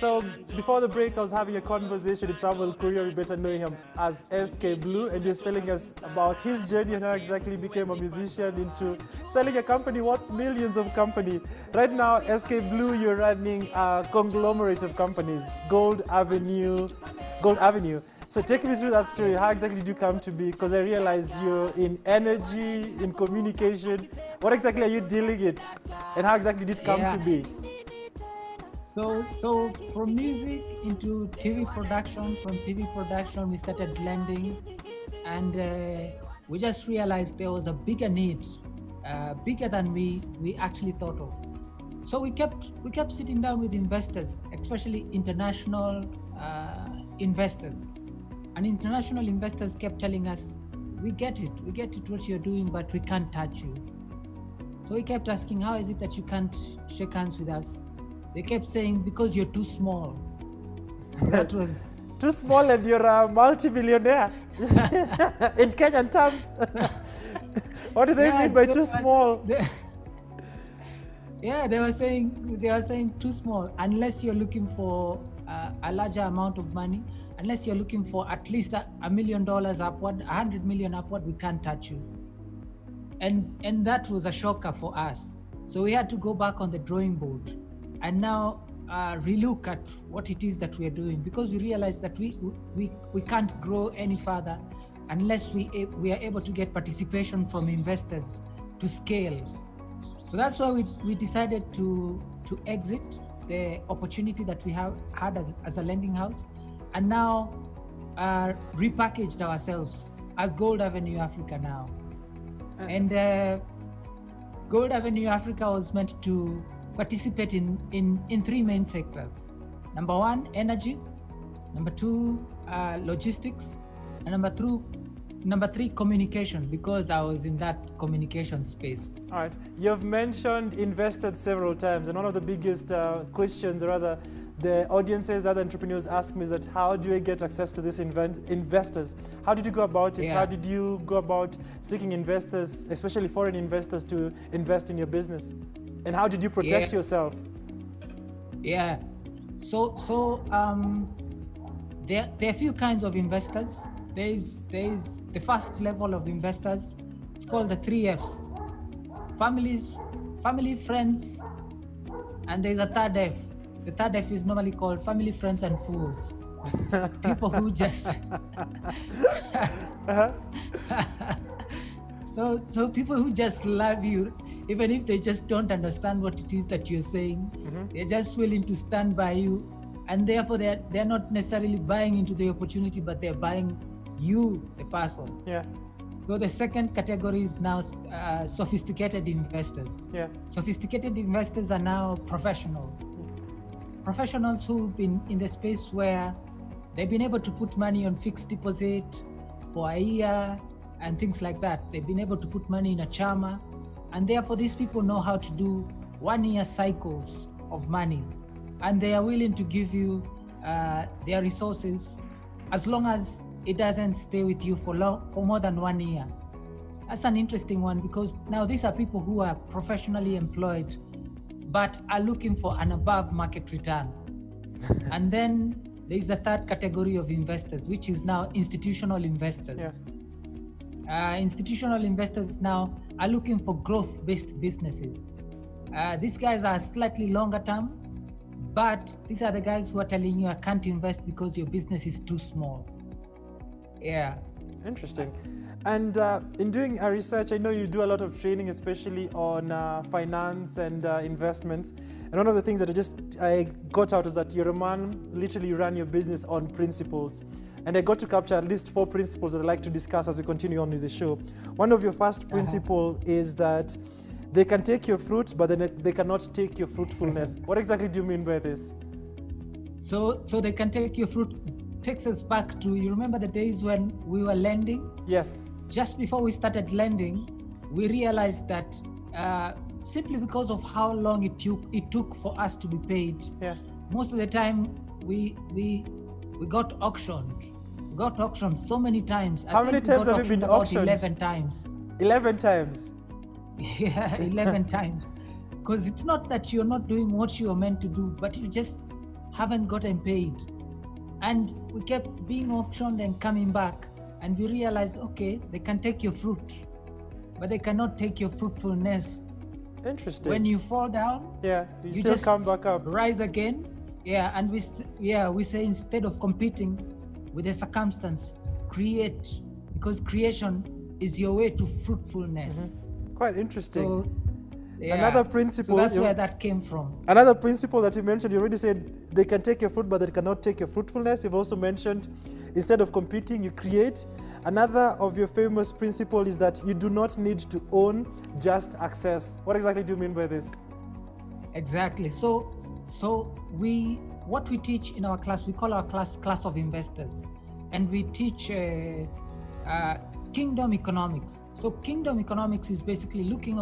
So before the break, I was having a conversation with Samuel Kuria. We better know him as SK Blue, and he was telling us about his journey and how exactly he became a musician into selling a company worth millions of company. Right now, SK Blue, you're running a conglomerate of companies, Gold Avenue. So take me through that story. How exactly did you come to be? Because I realize you're in energy, in communication. What exactly are you dealing with? And how exactly did it come to be? So from music into TV production, from TV production we started blending, and we just realized there was a bigger need, bigger than we actually thought of. So we kept sitting down with investors, especially international investors, and international investors kept telling us, we get it what you're doing, but we can't touch you. So we kept asking, how is it that you can't shake hands with us? They kept saying, because you're too small. That was too small, and you're a multi-millionaire in Kenyan terms. What do they mean by too small? They were saying too small. Unless you're looking for a larger amount of money, unless you're looking for at least $1 million upward, 100 million upward, we can't touch you. And that was a shocker for us. So we had to go back on the drawing board and now relook at what it is that we are doing, because we realized that we can't grow any further unless we are able to get participation from investors to scale. So that's why we decided to exit the opportunity that we had as a lending house, and now repackaged ourselves as Gold Avenue Africa now. And Gold Avenue Africa was meant to participate in three main sectors. Number one, energy. Number two, logistics. And number three, communication, because I was in that communication space. All right. You've mentioned invested several times, and one of the biggest questions, or rather the audiences, other entrepreneurs ask me is that how do I get access to these investors? How did you go about it? How did you go about seeking investors, especially foreign investors, to invest in your business? And how did you protect yourself? Yeah. So there are a few kinds of investors. There's the first level of investors. It's called the 3 Fs: family, friends, and there's a third F. The third F is normally called family, friends, and fools. People who just so people who just love you, even if they just don't understand what it is that you're saying. They're just willing to stand by you, and therefore they're not necessarily buying into the opportunity, but they're buying you, the person. Yeah. So the second category is now sophisticated investors. Yeah. Sophisticated investors are now professionals. Professionals who've been in the space where they've been able to put money on fixed deposit for a year and things like that. They've been able to put money in a chama, and therefore these people know how to do 1-year cycles of money, and they are willing to give you their resources as long as it doesn't stay with you for more than 1 year. That's an interesting one, because now these are people who are professionally employed but are looking for an above market return. And then there is the third category of investors, which is now institutional investors. Yeah. Institutional investors now are looking for growth-based businesses. These guys are slightly longer term, but these are the guys who are telling you, I can't invest because your business is too small. Yeah. Interesting. And in doing our research, I know you do a lot of training, especially on finance and investments. And one of the things that I got out is that you're a man, literally run your business on principles. And I got to capture at least 4 principles that I'd like to discuss as we continue on with the show. One of your first principle is that they can take your fruit, but then they cannot take your fruitfulness. What exactly do you mean by this? So they can take your fruit. Takes us back to, you remember the days when we were lending? Yes. Just before we started lending, we realized that simply because of how long it took for us to be paid, most of the time we got auctioned. We got auctioned so many times. How many times have you been auctioned? 11 times. 11 times? Yeah, 11 times. Because it's not that you're not doing what you are meant to do, but haven't gotten paid. And we kept being auctioned and coming back. And we realized, okay, they can take your fruit, but they cannot take your fruitfulness. Interesting. When you fall down, yeah, you still just come back up. rise again. Yeah, and we say instead of competing with the circumstance, create, because creation is your way to fruitfulness. Quite interesting. So, yeah. Another principle. So that's where that came from. Another principle that you mentioned, you already said they can take your fruit, but they cannot take your fruitfulness. You've also mentioned instead of competing, you create. Another of your famous principles is that you do not need to own, just access. What exactly do you mean by this? Exactly. So what we teach in our class, we call our class of investors, and we teach kingdom economics. So kingdom economics is basically looking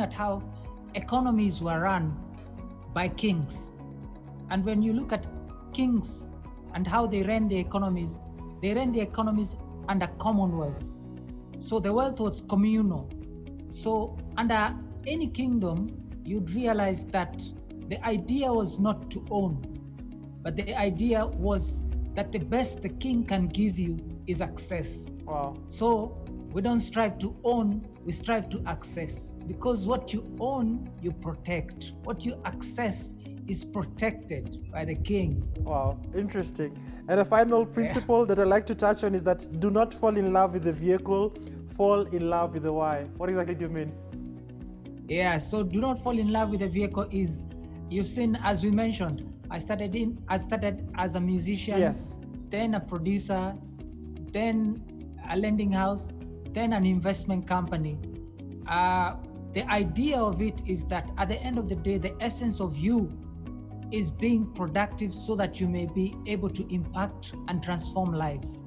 at how economies were run by kings. And when you look at kings and how they ran the economies under commonwealth. So the wealth was communal. So under any kingdom, you'd realize that the idea was not to own, but the idea was that the best the king can give you is access. Wow. So we don't strive to own, we strive to access, because what you own, you protect. What you access is protected by the king. Wow, interesting. And a final principle that I like to touch on is that do not fall in love with the vehicle, fall in love with the why. What exactly do you mean? Yeah, so do not fall in love with the vehicle is, you've seen, as we mentioned, I started as a musician, yes, then a producer, then a lending house, then an investment company. The idea of it is that at the end of the day, the essence of you is being productive so that you may be able to impact and transform lives.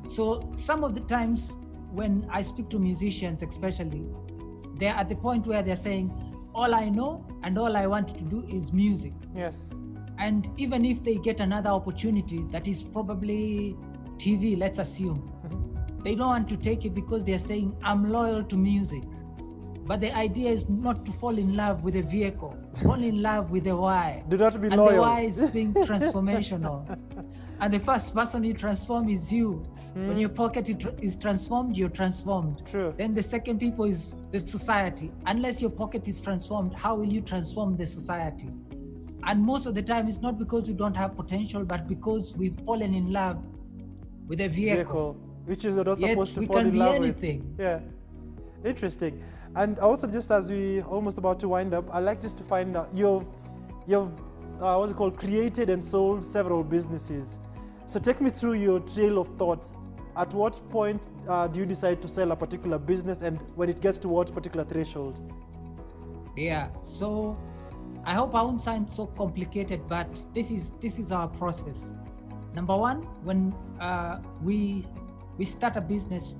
So some of the times when I speak to musicians especially, they're at the point where they're saying, all I know and all I want to do is music. Yes. And even if they get another opportunity that is probably TV, let's assume, they don't want to take it because they're saying, I'm loyal to music. But the idea is not to fall in love with a vehicle, fall in love with the why. Do not be and loyal. And the why is being transformational. And the first person you transform is you. When your pocket is transformed, you're transformed. True. Then the second people is the society. Unless your pocket is transformed, how will you transform the society? And most of the time, it's not because we don't have potential, but because we've fallen in love with a vehicle. Which is not supposed to we fall can in be love anything. with. Yeah, interesting. And also, just as we almost about to wind up, I'd like just to find out, you've what's it called, created and sold several businesses. So take me through your trail of thoughts. At what point do you decide to sell a particular business, and when it gets to what particular threshold? Yeah, so I hope I won't sound so complicated, but this is our process. Number one, when we start a business,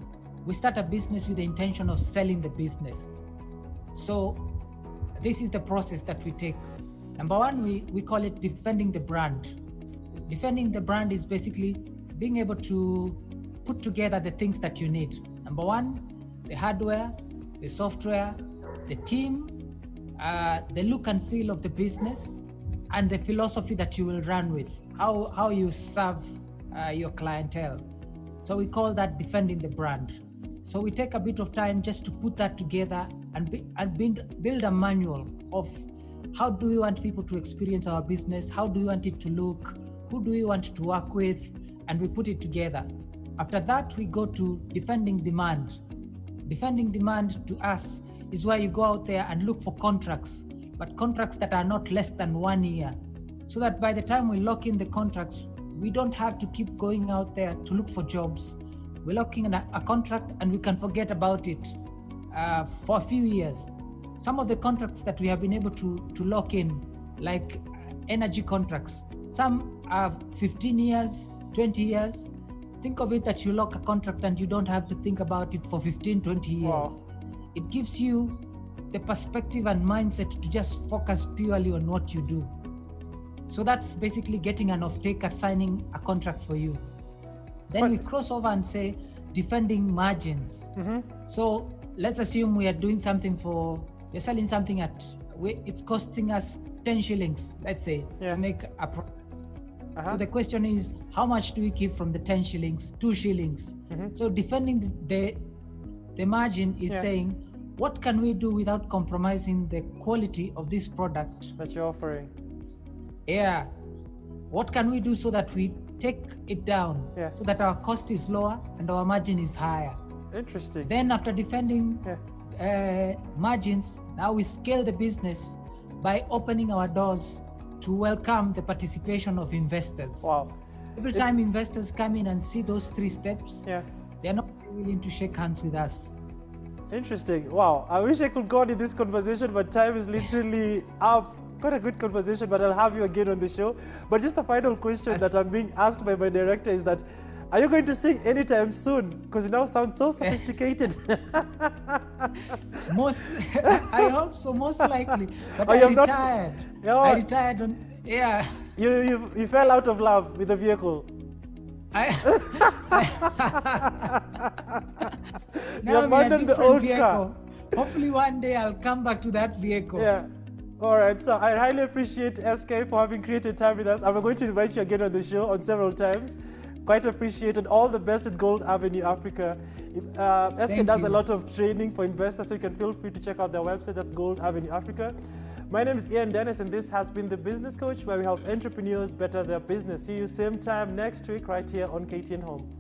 with the intention of selling the business. So this is the process that we take. Number one, we call it defending the brand. Defending the brand is basically being able to put together the things that you need. Number one, the hardware, the software, the team, the look and feel of the business, and the philosophy that you will run with, how you serve your clientele. So we call that defending the brand. So we take a bit of time just to put that together and build a manual of how do we want people to experience our business, how do we want it to look, who do we want to work with, and we put it together. After that, we go to defending demand. Defending demand to us is where you go out there and look for contracts, but contracts that are not less than 1 year, so that by the time we lock in the contracts, we don't have to keep going out there to look for jobs. We're locking in a contract and we can forget about it for a few years. Some of the contracts that we have been able to lock in, like energy contracts, some are 15 years, 20 years. Think of it that you lock a contract and you don't have to think about it for 15, 20 years. Wow. It gives you the perspective and mindset to just focus purely on what you do. So that's basically getting an off-taker signing a contract for you. Then we cross over and say defending margins. So let's assume we are doing something we're selling something it's costing us 10 shillings, let's say, to make So the question is, how much do we keep from the 10 shillings, 2 shillings? So defending the margin is saying, what can we do without compromising the quality of this product that you're offering? Yeah. What can we do so that we take it down, so that our cost is lower and our margin is higher? Interesting. Then after defending margins, now we scale the business by opening our doors to welcome the participation of investors. Wow. Every time investors come in and see those 3 steps, they're not willing to shake hands with us. Interesting. Wow. I wish I could go on in this conversation, but time is literally up. Quite a good conversation, but I'll have you again on the show. But just a final question that I'm being asked by my director is that, are you going to sing anytime soon? Because you now sound so sophisticated. I hope so, most likely. But I retired. I retired on, You fell out of love with the vehicle. You abandoned the old car. Hopefully one day I'll come back to that vehicle. Yeah. All right. So I highly appreciate SK for having created time with us. I'm going to invite you again on the show on several times. Quite appreciated. All the best at Gold Avenue Africa. SK does a lot of training for investors, so you can feel free to check out their website. That's Gold Avenue Africa. My name is Ian Dennis, and this has been The Business Coach, where we help entrepreneurs better their business. See you same time next week right here on KTN Home.